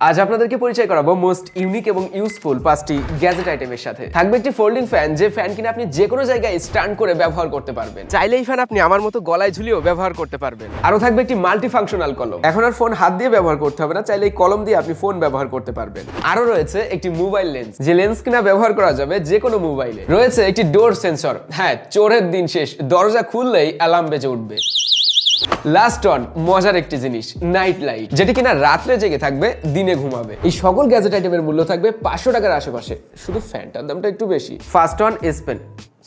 আজ আপনাদেরকে পরিচয় করাবো মোস্ট ইউনিক এবং ইউজফুল 5টি গ্যাজেট আইটেমের সাথে। থাকবে একটি ফোল্ডিং ফ্যান, যে ফ্যান কিনা আপনি যে কোনো জায়গায় স্ট্যান্ড করে ব্যবহার করতে পারবেন। চাইলে এই ফ্যান আপনি আমার মতো গলায় ঝুলিয়েও ব্যবহার করতে পারবেন। আরো থাকবে একটি মাল্টি ফাংশনাল কলম, এখন আর ফোন হাত দিয়ে ব্যবহার করতে হবে না, চাইলে এই কলম দিয়ে আপনি ফোন ব্যবহার করতে পারবেন। আরো রয়েছে একটি মোবাইল লেন্স, যে লেন্স কিনা ব্যবহার করা যাবে যে কোনো মোবাইলে। রয়েছে একটি ডোর সেন্সর, হ্যাঁ চোরের দিন শেষ, দরজা খুললেই অ্যালার্ম বেজে উঠবে। লাস্ট অন মজার একটি জিনিস, নাইট লাইট, যেটি কিনা রাত্রে জেগে থাকবে, দিনে ঘুমাবে। এই সকল গ্যাজেট আইটেমের মূল্য থাকবে 500 টাকার আশেপাশে, শুধু ফ্যানটার দামটা একটু বেশি। ফার্স্ট অন এসপেন,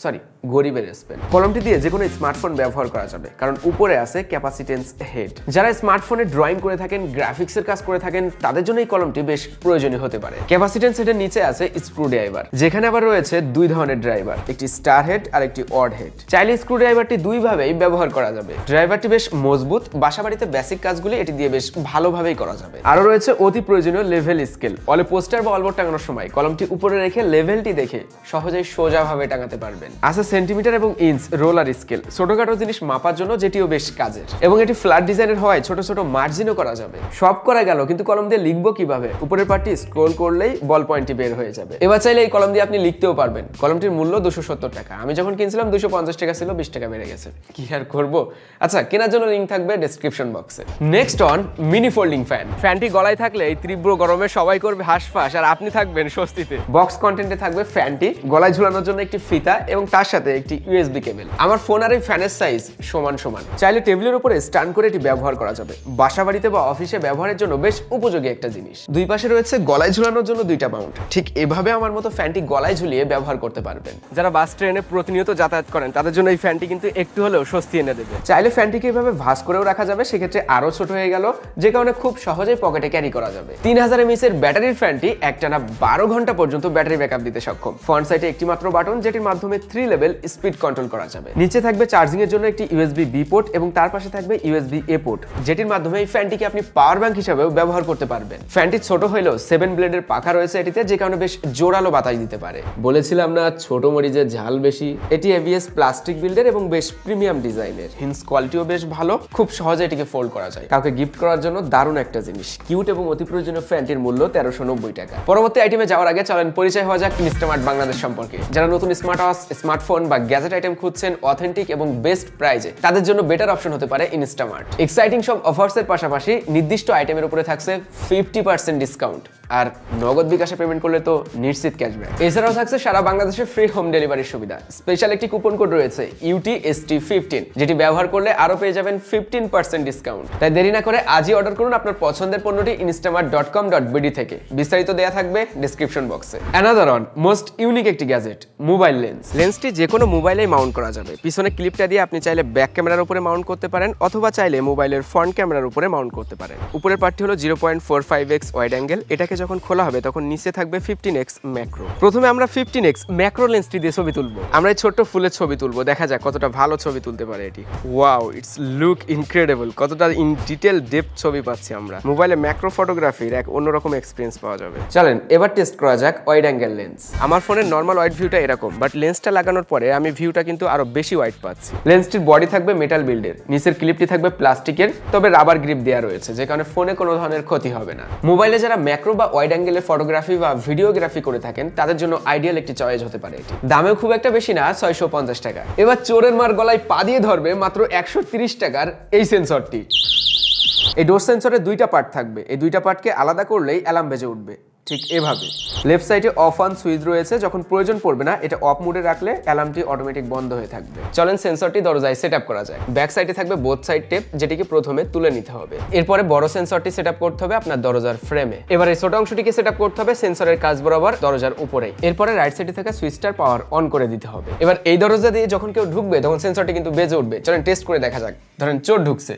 সরি গরিবের স্পেন। কলমটি দিয়ে যে কোনো স্মার্টফোন ব্যবহার করা যাবে, কারণ উপরে আছে ক্যাপাসিটেন্স হেড। যারা স্মার্টফোনে ড্রয়িং করে থাকেন, গ্রাফিক্সের কাজ করে থাকেন, তাদের জন্য এই কলমটি বেশ প্রয়োজনীয় হতে পারে। ক্যাপাসিটেন্স হেডের নিচে আছে স্ক্রু ড্রাইভার, যেখানে আবার রয়েছে দুই ধরনের ড্রাইভার, একটি স্টার হেড আর একটি অড হেড। চাইলে স্ক্রু ড্রাইভারটি দুই ভাবেই ব্যবহার করা যাবে। ড্রাইভারটি বেশ মজবুত, বাসাবাড়িতে বেসিক কাজগুলি এটি দিয়ে বেশ ভালোভাবেই করা যাবে। আরো রয়েছে অতি প্রয়োজনীয় লেভেল স্কেল, অলে পোস্টার বা অলবোর্ড টাঙানোর সময় কলমটি উপরে রেখে লেভেলটি দেখে সহজেই সোজাভাবে টাঙাতে পারবেন। আছে সেন্টিমিটার এবং ইঞ্চ রোলার স্কেল, ছোটখাটো জিনিস মাপার জন্য, যেটিও বেশ কাজের। এবং এটি ফ্ল্যাট ডিজাইনের হওয়ায় ছোট ছোট মার্জিনও করা যাবে। সব করা গেল, কিন্তু কলম দিয়ে লিখবো কিভাবে? উপরের পার্টটি স্ক্রোল করলেই বল পয়েন্টটি বের হয়ে যাবে। এবার চাইলে এই কলম দিয়ে আপনি লিখতেও পারবেন। কলমটির মূল্য 270 টাকা, আমি যখন কিনছিলাম 250 টাকা ছিল, 20 টাকা বেড়ে গেছে, কি আর করবো। আচ্ছা, কেনার জন্য লিঙ্ক থাকবে ডেসক্রিপশন বক্সে। Next on mini folding fan. ফ্যানটি গলায় থাকলে এই তীব্র গরমে সবাই করবে হাঁসফাঁস, আর আপনি থাকবেন স্বস্তিতে। বক্স কন্টেন্টে থাকবে ফ্যানটি, গলায় ঝুলানোর জন্য একটি ফিতা এবং তার সাথে একটি ইউএসবি কেবল। আমার ফোন আর এই ফ্যানের সাইজ সমান সমান, চাইলে টেবিলের উপরে স্ট্যান্ড করে এটি ব্যবহার করা যাবে। বাসাবাড়িতে বা অফিসে ব্যবহারের জন্য বেশ উপযোগী একটা জিনিস। দুই পাশে রয়েছে গলায় ঝুলানোর জন্য দুইটা মাউন্ট, ঠিক এভাবে আমার মতো ফ্যানটি গলায় ঝুলিয়ে ব্যবহার করতে পারবেন। যারা বাস ট্রেনে প্রতিনিয়ত যাতায়াত করেন, তাদের জন্য এই ফ্যানটি কিন্তু একটু হলেও স্বস্তি এনে দেবে। চাইলে ফ্যানটিকে এভাবে ভাঁজ করেও রাখা যাবে, সেক্ষেত্রে আরো ছোট হয়ে গেল, যে কারণে খুব সহজেই পকেটে ক্যারি করা যাবে। 3000 mAh এর ব্যাটারির ফ্যানটি একটানা 12 ঘন্টা পর্যন্ত ব্যাটারি ব্যাকআপ দিতে সক্ষম। ফ্রন্ট সাইডে একটি মাত্র বাটন, যেটির মাধ্যমে 3 লেভেল স্পিড কন্ট্রোল করা যাবে। নিচে থাকবে চার্জিং এর জন্য একটি ইউএসবি বি পোর্ট এবং তার পাশে থাকবে ইউএসবি এ পোর্ট, যেটির মাধ্যমে এই ফ্যানটিকে আপনি পাওয়ার ব্যাংক হিসেবেও ব্যবহার করতে পারবেন। ফ্যানটি ছোট হলেও 7 ব্লেডের পাখা রয়েছে এটিতে, যে কারণে বেশ জোরালো বাতাস দিতে পারে। বলেছিলাম না ছোট মরিচের ঝাল বেশি। এটি এবিএস প্লাস্টিক বিল্ডের এবং বেশ প্রিমিয়াম ডিজাইনের, হিন্স কোয়ালিটিও বেশ ভালো, খুব সহজে এটিকে ফোল্ড করা যায়। কাউকে গিফট করার জন্য দারুণ একটা জিনিস। কিউট এবং অতি প্রয়োজনীয় ফ্যানটির মূল্য 1390 টাকা। পরবর্তী আইটেমে যাওয়ার আগে চলেন পরিচয় হওয়া যাক ইনস্টামার্ট বাংলাদেশ সম্পর্কে। যারা নতুন স্মার্ট ওয়াচ, স্মার্টফোন বা গ্যাজেট আইটেম খুঁজছেন অথেন্টিক এবং বেস্ট প্রাইজে, তাদের জন্য বেটার অপশন হতে পারে ইনস্টামার্ট। এক্সাইটিং সব অফার্স এর পাশাপাশি নির্দিষ্ট আইটেমের উপরে থাকছে 50% ডিসকাউন্ট, আর নগদ বিকাশে পেমেন্ট করলে তো নিশ্চিত ক্যাশব্যাক। এছাড়াও থাকছে সারা বাংলাদেশে ফ্রি হোম ডেলিভারির সুবিধা। স্পেশাল একটি কুপন কোড রয়েছে UTST15, যেটি ব্যবহার করলে আরো পেয়ে যাবেন 15% ডিসকাউন্ট। তাই দেরি না করে আজই অর্ডার করুন আপনার পছন্দের পণ্যটি instamart.com.bd থেকে। বিস্তারিত দেয়া থাকবে ডেসক্রিপশন বক্সে। অ্যানাদার অন মোস্ট ইউনিক একটি গ্যাজেট, মোবাইল লেন্স। লেন্সটি যে কোনো মোবাইলেই মাউন্ট করা যাবে। পিছনে ক্লিপটা দিয়ে আপনি চাইলে ব্যাক ক্যামেরার উপরে মাউন্ট করতে পারেন, অথবা চাইলে মোবাইলের ফ্রন্ট ক্যামেরার উপরে মাউন্ট করতে পারেন। উপরের পার্টটি হলো 0.45x ওয়াইড অ্যাঙ্গেল। এটাকে যখন খোলা হবে তখন নিচে থাকবে 15x ম্যাক্রো। প্রথমে আমরা 15x ম্যাক্রো লেন্সটি দিয়ে ছবি তুলবো। আমরা এই ছোট্ট ফুলের ছবি তুলবো, দেখা যাক কতটা ভালো ছবি তুলতে পারে এটি। ওয়াও, ইটস লুক ইনক্রেডিবল, কতটা ইন ডিটেল ডেপথ ছবি পাচ্ছি আমরা। মোবাইলে ম্যাক্রো ফটোগ্রাফির এক অন্যরকম এক্সপিরিয়েন্স পাওয়া যাবে। চলেন এবার টেস্ট করা যাক ওয়াইড অ্যাঙ্গেল লেন্স। আমার ফোনের নর্মাল ওয়াইড ভিউটা এরকম, বাট লেন্সটা লাগানোর পরে আমি ভিউটা কিন্তু আরো বেশি ওয়াইড পাচ্ছি। লেন্সটির বডি থাকবে মেটাল বিল্ডের, নিচের ক্লিপটি থাকবে প্লাস্টিকের, তবে রাবার গ্রিপ দেওয়া রয়েছে, যে কারণে ফোনে কোনো ধরনের ক্ষতি হবে না। মোবাইলে যারা ম্যাক্রো বা ওয়াইড অ্যাঙ্গেলের ফটোগ্রাফি বা ভিডিওগ্রাফি করে থাকেন, তাদের জন্য আইডিয়াল একটি চয়েস হতে পারে এটি। দামেও খুব একটা বেশি না, 650 টাকা। এবার চোরের মার গলায় পা দিয়ে ধরবে মাত্র 130 টাকার এই সেন্সরটি। এই ডোর সেন্সরের দুইটা পার্ট থাকবে, এই দুইটা পার্টকে আলাদা করলেই অ্যালার্ম বেজে উঠবে, ঠিক এভাবে। লেফট সাইডে অফ অন সুইচ রয়েছে, যখন প্রয়োজন পড়বে না এটা অফ মোডে রাখলে অ্যালার্মটি অটোমেটিক বন্ধ হয়ে থাকবে। চলেন সেন্সরটি দরজায় সেটআপ করা যায়। ব্যাক সাইডে থাকবে বোথ সাইড টেপ, যেটিকে প্রথমে তুলে নিতে হবে। এরপরে বড় সেন্সরটি সেটআপ করতে হবে আপনার দরজার ফ্রেমে। এবার এই ছোট অংশটিকে সেটআপ করতে হবে সেন্সরের কাজ বরাবর দরজার উপরেই। এরপরে রাইট সাইডে থাকা সুইচটার পাওয়ার অন করে দিতে হবে। এবার এই দরজা দিয়ে যখন কেউ ঢুকবে তখন সেন্সরটি কিন্তু বেজে উঠবে। চলেন টেস্ট করে দেখা যাক। ধরেন চোর ঢুকছে,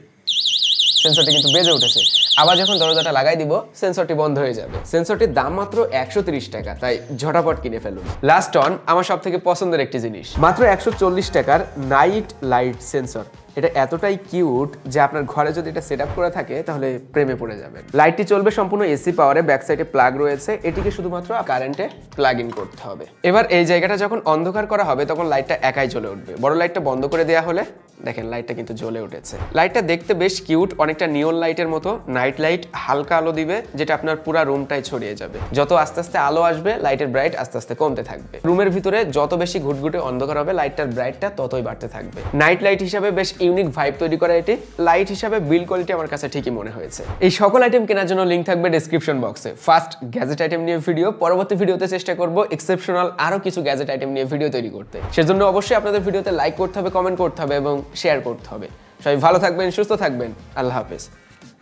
সেন্সরটি কিন্তু বেজে উঠেছে। আবার যখন দরজাটা লাগাই দিব সেন্সরটি বন্ধ হয়ে যাবে। সেন্সরটির দাম মাত্র 130 টাকা, তাই ঝটাপট কিনে ফেলুন। লাস্ট অন আমার সব থেকে পছন্দের একটি জিনিস, মাত্র 140 টাকার নাইট লাইট সেন্সর। এটা এতটাই কিউট যে আপনার ঘরে যদি এটা সেট আপ করা থাকে তাহলে প্রেমে পড়ে যাবেন। লাইটটি চলবে সম্পূর্ণ এসি পাওয়ারে, ব্যাক সাইডে প্লাগ রয়েছে, এটিকে শুধুমাত্র কারেন্টে প্লাগ ইন করতে হবে। এবার এই জায়গাটা যখন অন্ধকার করা হবে তখন লাইটটা একাই জ্বলে উঠবে। বড় লাইটটা বন্ধ করে দেওয়া হলে দেখেন লাইটটা কিন্তু জ্বলে উঠেছে। লাইটটা দেখতে বেশ কিউট, অনেকটা নিয়ন লাইটের মতো। নাইট লাইট হালকা আলো দিবে যেটা আপনার পুরো রুমটাই ছড়িয়ে যাবে। যত আস্তে আস্তে আলো আসবে লাইটের ব্রাইট আস্তে আস্তে কমতে থাকবে। রুমের ভিতরে যত বেশি ঘুটঘুটে অন্ধকার হবে লাইটটার ব্রাইটটা ততই বাড়তে থাকবে। নাইট লাইট হিসাবে বেশ ইউনিক ভাইব তৈরি করা এটি। লাইট হিসাবে বিল্ড কোয়ালিটি আমার কাছে ঠিকই মনে হয়েছে। এই সকল আইটেম কেনার জন্য লিংক থাকবে ডেসক্রিপশন বক্সে। ফার্স্ট গ্যাজেট আইটেম নিয়ে ভিডিও, পরবর্তী ভিডিওতে চেষ্টা করব এক্সেপশনাল আরো কিছু গ্যাজেট আইটেম নিয়ে ভিডিও তৈরি করতে। সেজন্য অবশ্যই আপনাদের ভিডিওতে লাইক করতে হবে, কমেন্ট করতে হবে এবং শেয়ার করতে হবে। সবাই ভালো থাকবেন, সুস্থ থাকবেন। আল্লাহ হাফেজ।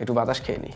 একটু বাতাস খেয়ে নিই।